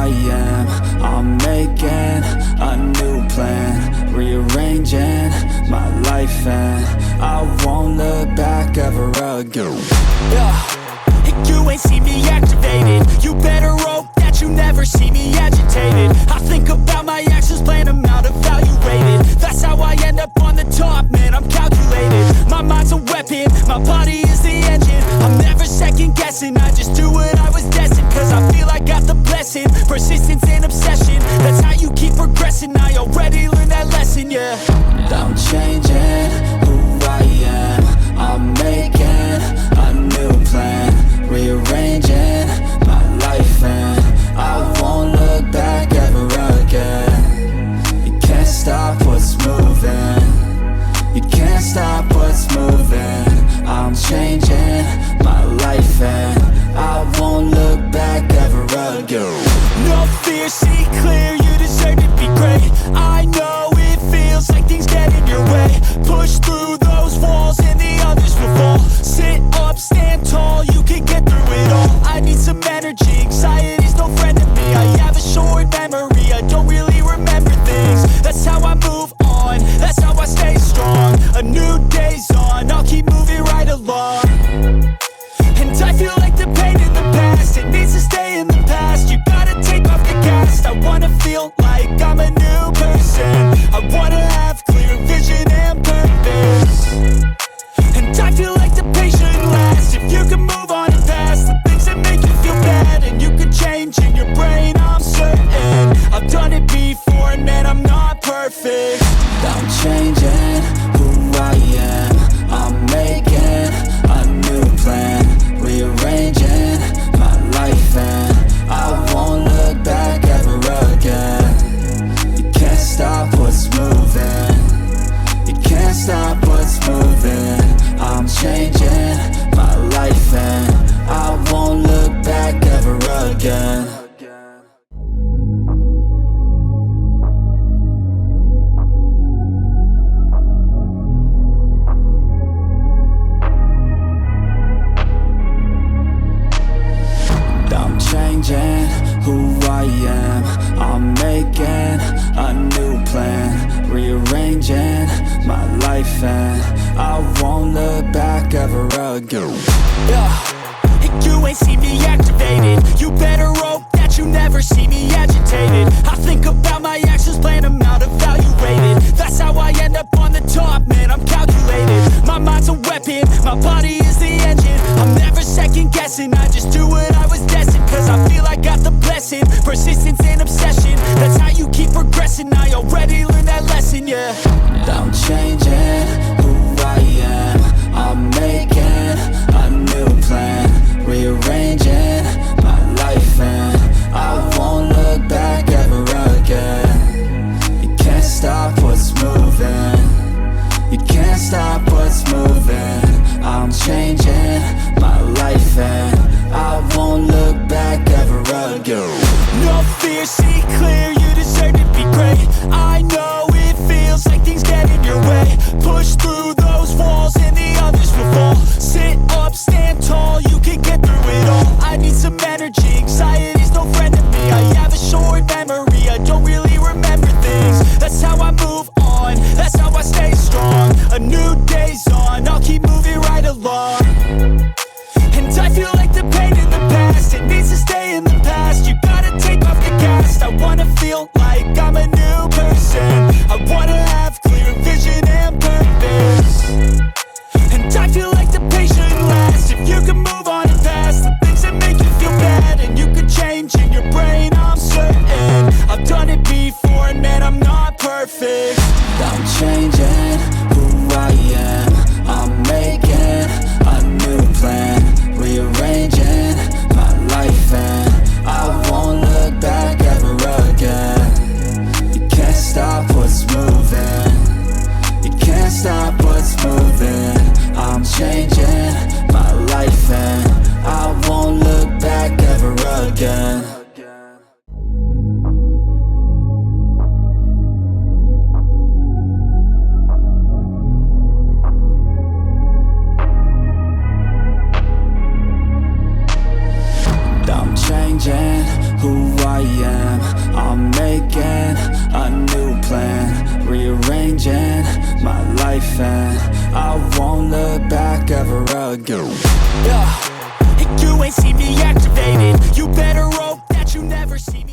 I am. I'm making a new plan, rearranging my life, and I won't look back ever again. You ain't see me activated. You better hope that you never see me agitated. I think about my actions, plan them out, evaluated. That's how I end up on the top, man, I'm calculated. My mind's a weapon, my body is the engine. I'm never second guessing, I just do what I was destined. Cause I feel I got the blessing, persistence and obsession. That's how you keep progressing, I already learned that lesson, yeah. I'm changing who I am. I'm making a new plan, rearranging my life, and I won't look back ever again. You can't stop what's moving. You can't stop what's moving. I'm changing my life, and I won't look back ever again. No fear, see clear, you deserve to be great. I know it feels like things get in your way. Push through those walls and the others will fall. Sit up, stand tall, you can get through it all. I need some energy, anxiety's no friend to me. I have a short memory, I don't really remember things. That's how I move on, that's how I stay strong. A new day's on, I'll keep moving right along. And I feel like the pain in the past, it needs to stay in the past. You gotta take off the cast. I wanna feel like I'm a new person. I wanna have clear vision and purpose. And I feel like the pain shouldn't last. If you can move on and past the things that make you feel bad, and you can change in your brain, I'm certain. I've done it before, and man, I'm not perfect. I'm changing who I am. I'm making a new plan, rearranging my life, and I won't look back ever again. You can't stop what's moving. You can't stop what's moving. I'm changing my life, and I won't look back ever again. I'm changing who I am. I'm making a new plan, rearranging my life, and I won't look back ever again. You ain't see me activated. You better hope that you never see me agitated. I think about my actions, plan them out, evaluated. That's how I end up on the top, man, I'm calculated. My mind's a weapon, my body is the engine. I'm never second guessing, I just do what I was destined. Cause I feel I got the blessing, persistence and obsession. That's how you keep progressing, I already learned that lesson, yeah. I'm changing who I am. I'm making a new plan, rearranging my life, and I won't look back ever again. You can't stop what's moving. You can't stop what's moving. I'm changing my life, and I won't look back ever again. No fear, see clear, you deserve to be great. I know it feels like things get in your way. Push through those walls and the others will fall. Sit up, stand tall, you can get through it all. I need some energy, anxiety's no friend to me. I have a short memory, I don't really remember things. That's how I move on, that's how I stay strong. A new day's on, I'll keep moving right along. And I feel like the pain in the past, it needs to stay in the past. You gotta take off the cast. I wanna feel like I'm a new person. I wanna have clear vision and purpose. And I feel like the pain shouldn't last. If you can move on and past the things that make you feel bad, and you can change in your brain, I'm certain. I've done it before, and man, I'm not perfect. I'm changing who I am. I'm making a new plan, rearranging my life, and I won't look back ever again. You a new plan, rearranging my life, and I won't look back ever again. Yeah, and you ain't see me activated. You better hope that you never see me.